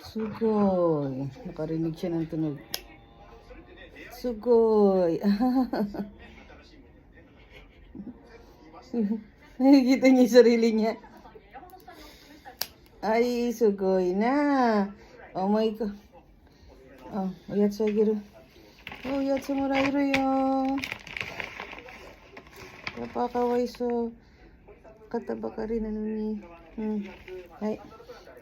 Sugoy. Nakarinig siya ng tunog. Sugoy. Nakikita niya yung sarili niya. Ay, sugoy na. Oh my God. Oh, oyatsu ageru. Oh, oyatsu moraeru yo. Napakawaiso. Kata ba ka rin ano ni? Hai.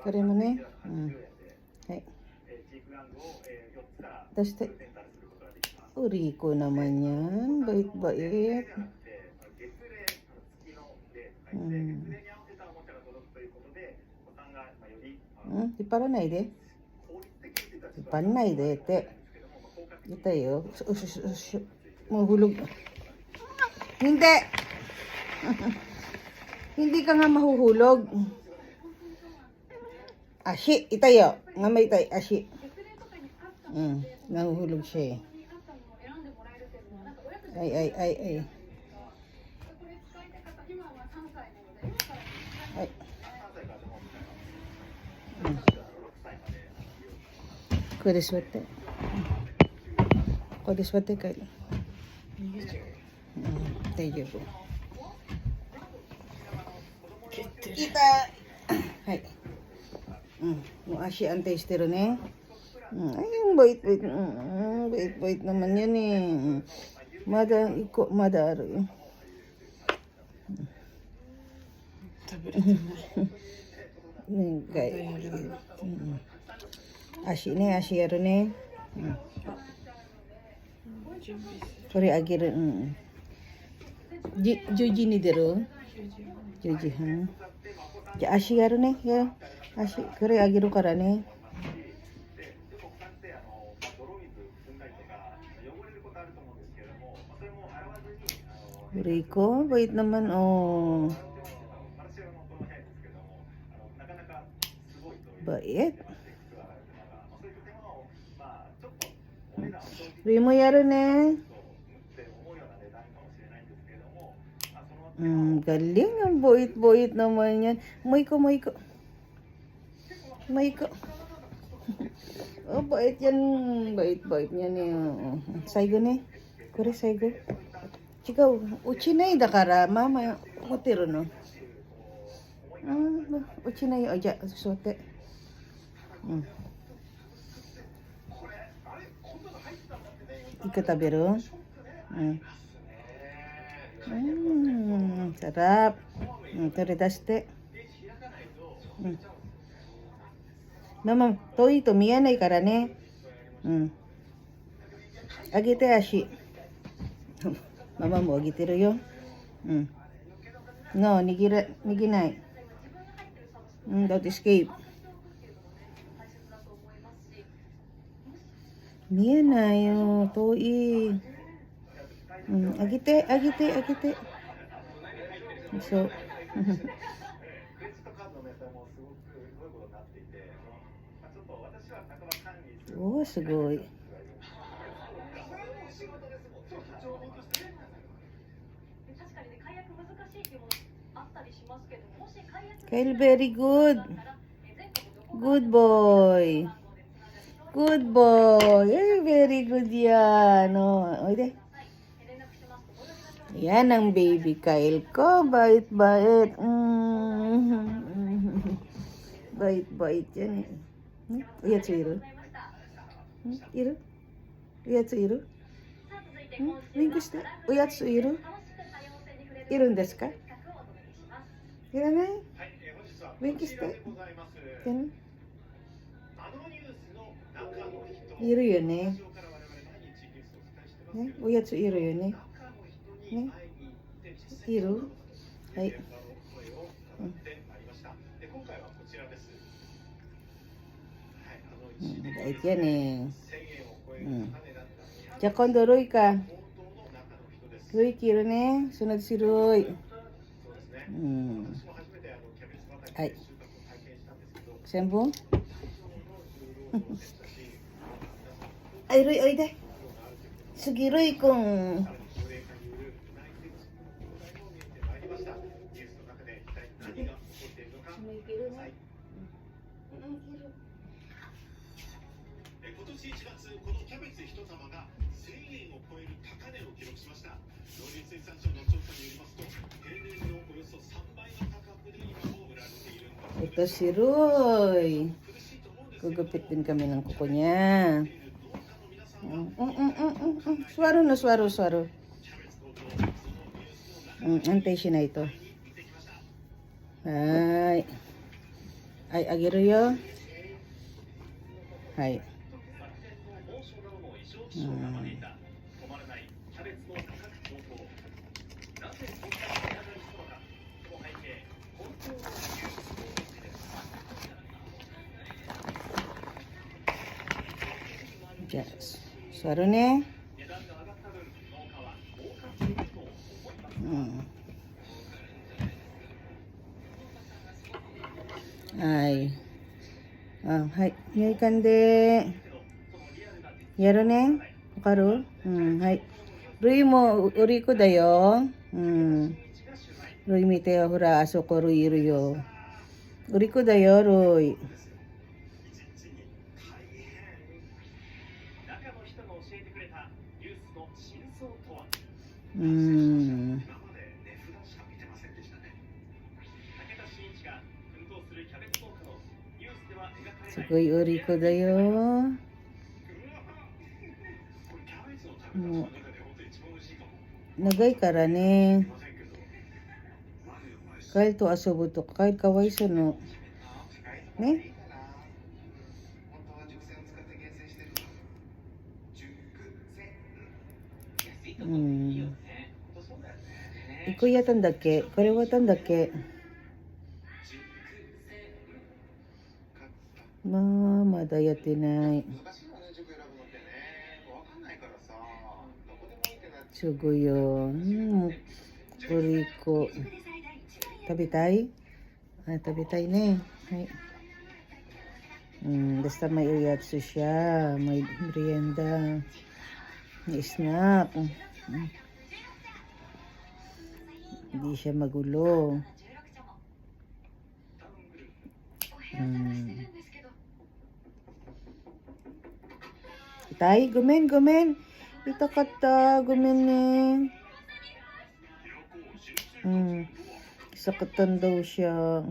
Kare mo ne. Hai. Daste. Uriko naman yan. Bait-bait. Iparanay de. Iparanay de. Te. Ito yo. Mahulog. Hindi. Hindi ka nga mahuhulog. Ashi. Itayo. Nga may tayo. Ashi. Nahuhulog siya eh. Ay. Ay. ここで座って。ここで座って帰る。大丈夫。痛い。はい。もう足安定してるね。Ayun, bait-bait. Bait-bait naman yan eh. Mada aro yun. Ashi ne, ashi aro ne. Kore ageru. Juji ni deru. Juji,じゃあ足やるね。足、これあげるからね。Rico, bait naman oh. Bait. Rimo yaro ne. Galing ang bait-bait naman yan. May ko. Oh, bait yan. Bait yan eh. Saigo ne. Kore saigo. Chikaw, uchi nai da kara mama hoteru no. Uchi nai. Oh, ja, suote. Ika taberu? Sarap. Tore daste. Mama, toi to miyanai kara ne. Agite ashi. Mama mo agiteru yo. No, niginai. Don't escape. Miyanai yo, toi. Agite. So. Oh, sugoi. Kyle, very good. Good boy. Very good yan. Oide. Yan ang baby Kyle ko. Bait-bait. Bait-bait yan eh. Oyatsu iru? Iru? Oyatsu iru? Wink shite. Oyatsu iru? Irun desu ka? Iranai? Wink shite. Iru yo ne. Oyatsu iru yo ne. Iru? Hai. Bait yan eh.じゃあ今度ロイか。ロイ切るね。sunod si Roy. Ay. Sembo? Ay, Roy, oide. Sige, Roy, kung... Ito si Roy. Gugupit din kami ng kuko niya. Swaro na, swaro. Antay siya na ito. Ay, agiro yo. Hay. Yes. Swaro ne. Ay. Hai. Yay kande. Yaro ne. Wakaru? Hai. Rui mo uriko da yo. Rui mite yo hura asoko rui iru yo. Uriko da yo, Rui. Sugoi uriko da yo. Nagay kara ne. Kail to asobo to. Kail kawai so no. Ne? Iko yatan dake. Kore watan dake. Maだやってない。すごいよ。これ1個。食べたい？食べたいね。はい。Basta may uyatsu siya. May merienda. May snack. Hindi siya magulo. Tay, gomen. Ito kata, gomen ne. Sakatan daw siya.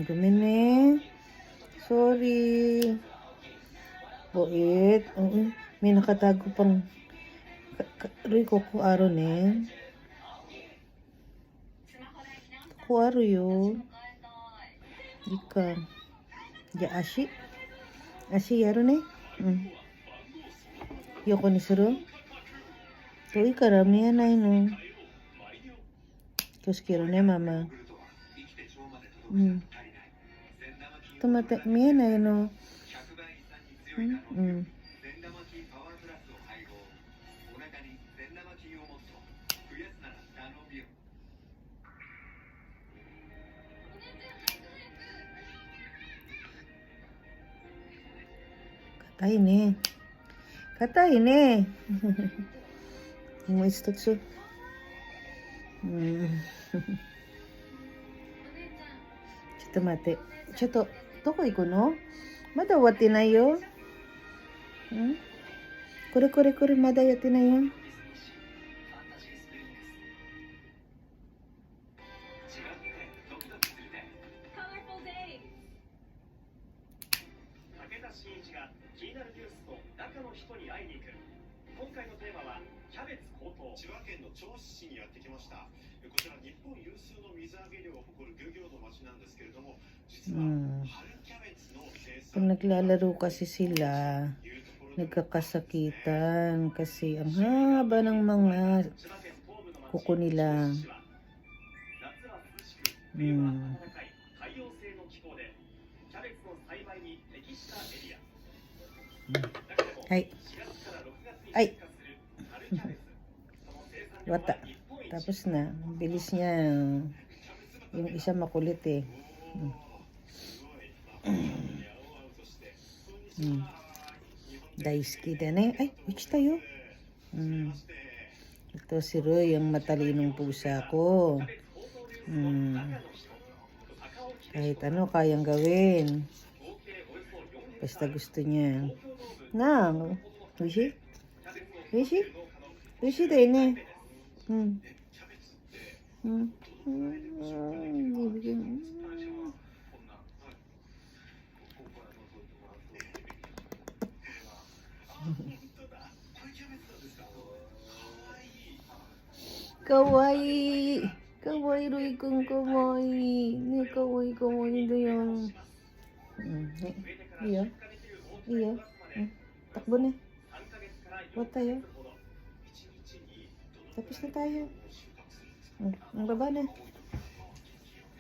Gomen ne. Sorry. Boit. May nakatago pang Roy ko aro ne. Kuaro yo. Ika. Ya ashi yaro ne. Yoko ni suru. Toi kara miyanai no. Koskiro ne mama. Tomate miyanai no. Katai ne. Mo istatsu. ちょっと待って。ちょっと、どこ行くの？まだ終わってないよ。これ、まだやってないよ。今回のテーマはキャベツ高騰。千葉県の銚子市にやってきました。こちら日本有数の水揚げ量を誇る漁業の町なんですけれども、実は春キャベツの生産。Pag naglalaro kasi sila, nagkakasakitan kasi ang haba ng mga kuko nila. Ay. Wata. Tapos na. Bilis niya. Yung isa makulit eh. Daisuki da ne. Ay, which tayo? Ito si Roy, yung matalinong pusa ko. Kahit ano, kayang gawin. Basta gusto niya. Nang, Wishi? Wishi? Wishi din eh. Hmm. Hmm. Ibigay mo. Kawaii. Kawaii, Roy kung kawaii. Ne, kawaii, kawaii na yan. Iya. Iya. Takbo na. Huwag tayo. Tapos na tayo. Ang baba na.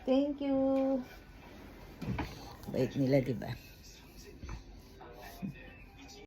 Thank you. Bait nila, diba?